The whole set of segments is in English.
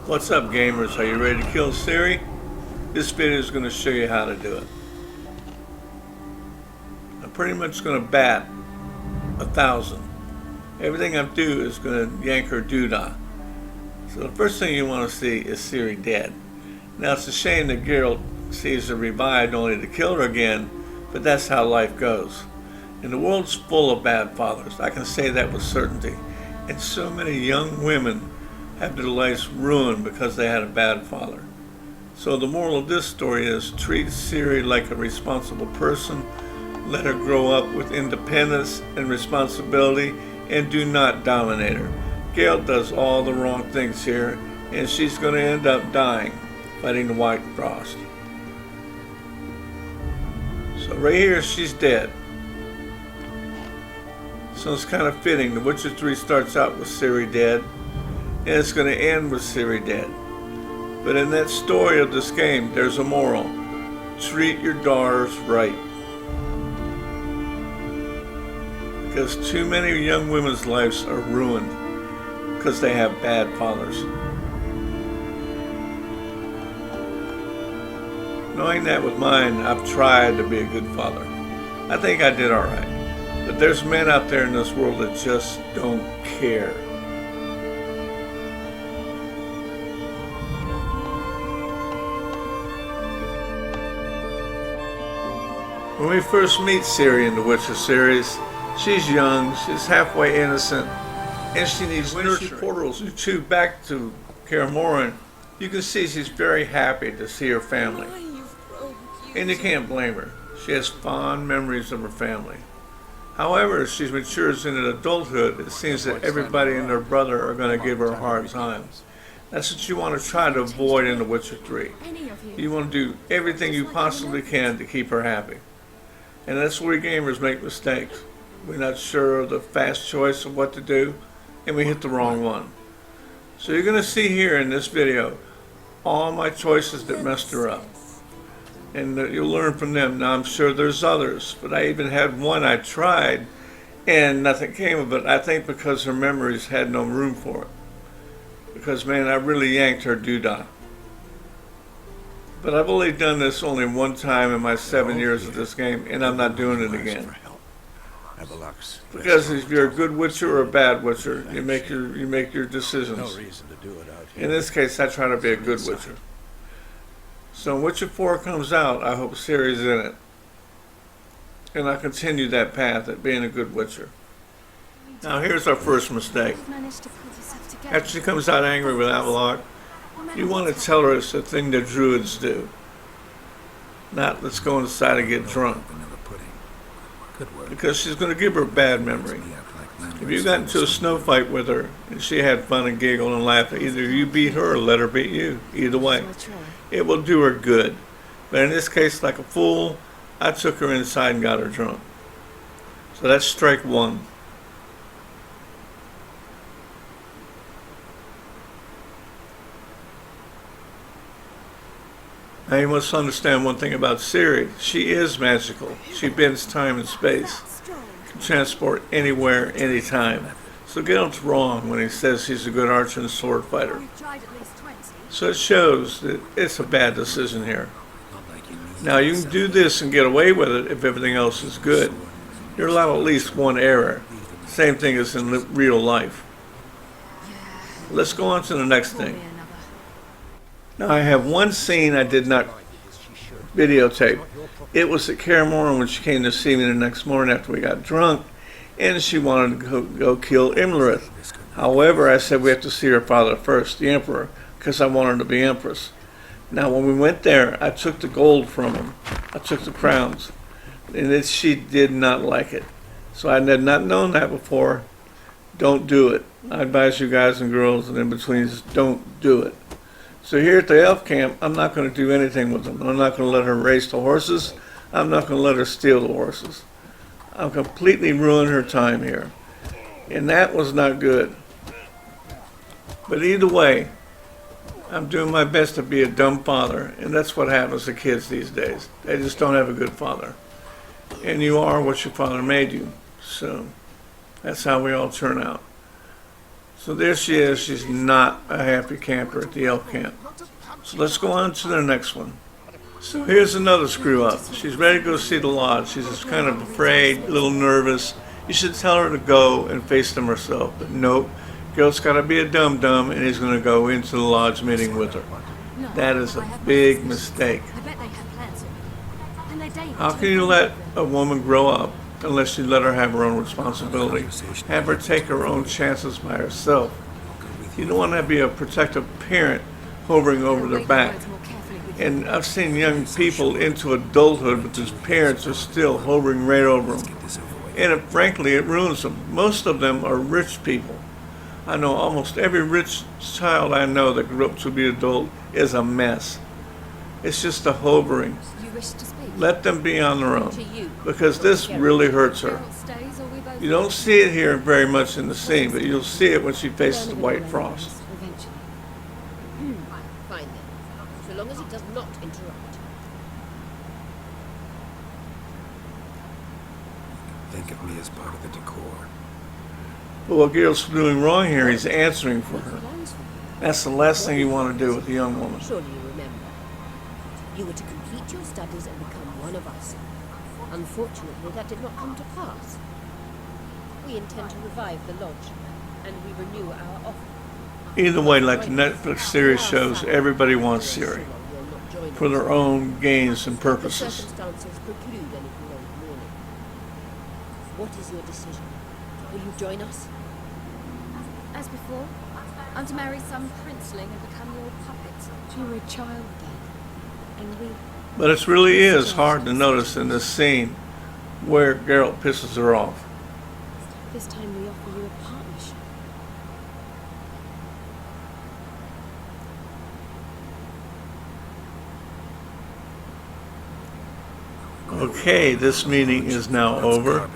What's up, gamers? Are you ready to kill Ciri? This video is going to show you how to do it. I'm pretty much going to bat 1,000. Everything I do is going to yank her doodah. So the first thing you want to see is Ciri dead. Now it's a shame that Geralt sees her revived only to kill her again, but that's how life goes. And the world's full of bad fathers. I can say that with certainty. And so many young women have their lives ruined because they had a bad father. So the moral of this story is treat Ciri like a responsible person, let her grow up with independence and responsibility, and do not dominate her. Geralt does all the wrong things here, and she's going to end up dying fighting the White Frost. So right here, she's dead. So it's kind of fitting. The Witcher 3 starts out with Ciri dead, and it's going to end with Ciri dead. But in that story of this game, there's a moral. Treat your daughters right. Because too many young women's lives are ruined because they have bad fathers. Knowing that with mine, I've tried to be a good father. I think I did alright. But there's men out there in this world that just don't care. When we first meet Ciri in the Witcher series, she's young, she's halfway innocent, and she needs nurturing. Portals to back to Kaer Morhen, you can see she's very happy to see her family. And you can't blame her. She has fond memories of her family. However, as she matures into adulthood, it seems that everybody and their brother are going to give her a hard time. That's what you want to try to avoid in The Witcher 3. You want to do everything you possibly can to keep her happy. And that's where gamers make mistakes. We're not sure of the fast choice of what to do, and we hit the wrong one. So you're going to see here in this video all my choices that messed her up. And you'll learn from them. Now I'm sure there's others, but I even had one I tried and nothing came of it. I think because her memories had no room for it. Because man, I really yanked her doodah. But I've only done this only one time in my 7 years of this game, and I'm not doing it again. Because if you're a good Witcher or a bad Witcher, you make your decisions. In this case, I try to be a good Witcher. So when Witcher 4 comes out, I hope Ciri's in it. And I continue that path at being a good Witcher. Now here's our first mistake. After she comes out angry with Avalok, you want to tell her it's the thing that druids do. Not let's go inside and get drunk. Because she's going to give her a bad memory. If you got into a snow fight with her and she had fun and giggled and laughed, either you beat her or let her beat you. Either way, it will do her good. But in this case, like a fool, I took her inside and got her drunk. So that's strike one. Now you must understand one thing about Ciri. She is magical. She bends time and space. Can transport anywhere, anytime. So Geralt's wrong when he says she's a good archer and sword fighter. So it shows that it's a bad decision here. Now you can do this and get away with it if everything else is good. You're allowed at least one error. Same thing as in real life. Let's go on to the next thing. Now I have one scene I did not videotape. It was at Kaer Morhen when she came to see me the next morning after we got drunk, and she wanted to go kill Imlerith. However, I said we have to see her father first, the Emperor, because I want her to be Empress. Now when we went there, I took the gold from him. I took the crowns, and she did not like it. So I had not known that before. Don't do it. I advise you guys and girls and in-betweens, don't do it. So here at the elf camp, I'm not going to do anything with them. I'm not going to let her race the horses. I'm not going to let her steal the horses. I'm completely ruining her time here. And that was not good. But either way, I'm doing my best to be a dumb father. And that's what happens to kids these days. They just don't have a good father. And you are what your father made you. So that's how we all turn out. So there she is. She's not a happy camper at the elf camp. So let's go on to the next one. So here's another screw up. She's ready to go see the lodge. She's just kind of afraid, a little nervous. You should tell her to go and face them herself. But nope, Geralt's got to be a dum-dum, and he's going to go into the lodge meeting with her. That is a big mistake. How can you let a woman grow up unless you let her have her own responsibility? Have her take her own chances by herself. You don't want to be a protective parent hovering over their back. And I've seen young people into adulthood, but whose parents are still hovering right over them. And frankly, it ruins them. Most of them are rich people. I know almost every rich child I know that grew up to be adult is a mess. It's just a hovering. Let them be on their own, because this really hurts her. You don't see it here very much in the scene, but you'll see it when she faces the white frost. Fine then, so long as it does not interrupt. Think of me as part of the decor. But what Geralt's doing wrong here, he's answering for her. That's the last thing you want to do with a young woman. Surely you remember. You were to complete your studies and become one of us. Unfortunately, that did not come to pass. We intend to revive the lodge, and we renew our offer. Either way, like the Netflix series shows, everybody wants Ciri for their own gains and The purposes. circumstances preclude any prolonged mourning. What is your decision? Will you join us? As before, I'm to marry some princeling and become your puppet. You were a child then, and we... But it really is hard to notice in this scene where Geralt pisses her off. This time we offer you a partnership. Okay, this meeting is now over.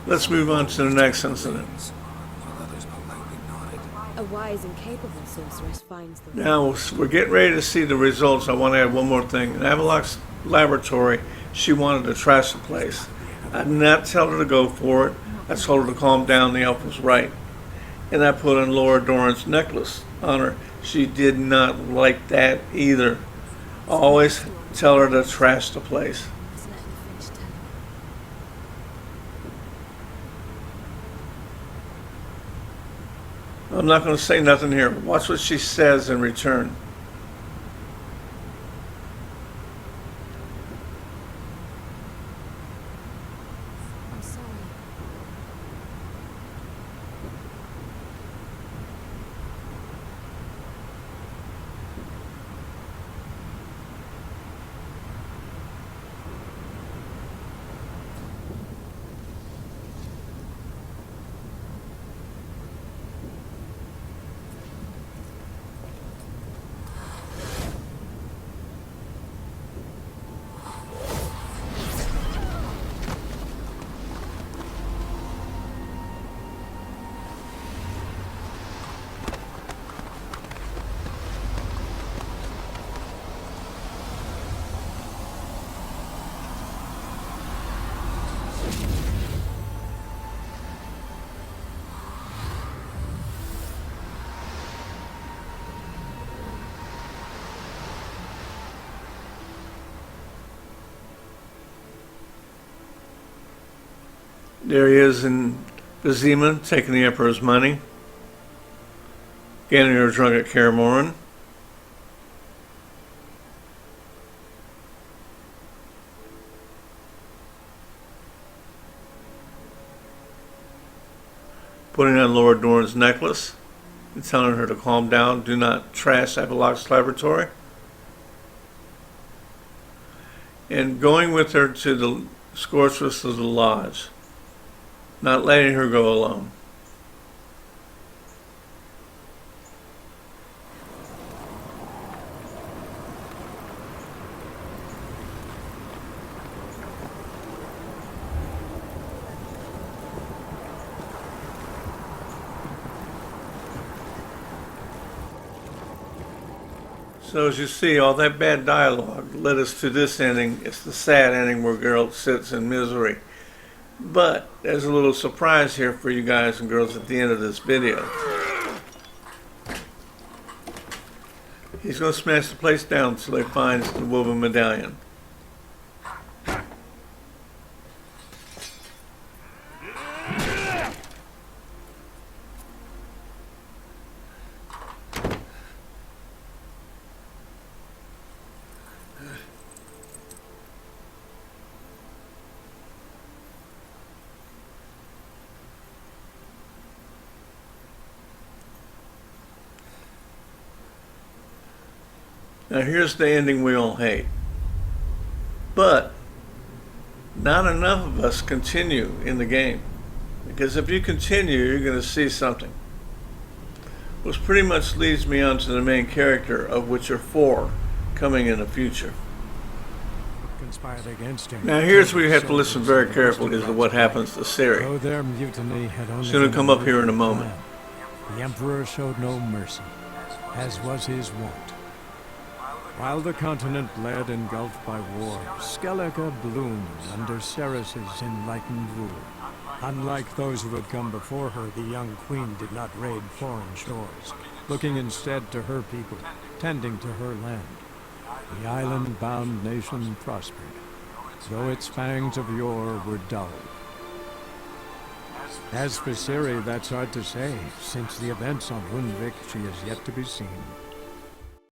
Let's move on to the next incident. While others politely nodded. A wise and capable sorceress finds the... Now, we're getting ready to see the results. I want to add one more thing. In Avalok's laboratory, she wanted to trash the place. I did not tell her to go for it. I told her to calm down. The elf was right. And I put on Laura Doran's necklace on her. She did not like that either. Always tell her to trash the place. Just let me finish telling you. I'm not going to say nothing here. Watch what she says in return. I'm sorry. There he is in Vizima, taking the Emperor's money, getting her drunk at Kaer Morhen. Putting on Laura Doran's necklace and telling her to calm down, do not trash Avalok's laboratory. And going with her to the Scorchless of the Lodge, not letting her go alone. So as you see, all that bad dialogue led us to this ending. It's the sad ending where Geralt sits in misery. But there's a little surprise here for you guys and girls at the end of this video. He's going to smash the place down until he finds the woven medallion. Now here's the ending we all hate. But not enough of us continue in the game. Because if you continue, you're going to see something. Which pretty much leads me on to the main character of Witcher 4 coming in the future. Conspired against him. Now here's where you have to listen very carefully to what happens to Ciri. Though their mutiny had only It's going to been come up here in a plan, moment. The Emperor showed no mercy, as was his wont. While the continent lay engulfed by war, Skellige bloomed under Ceres's enlightened rule. Unlike those who had come before her, the young queen did not raid foreign shores, looking instead to her people, tending to her land. The island-bound nation prospered, though its fangs of yore were dulled. As for Ciri, that's hard to say, since the events on Rundvik she is yet to be seen.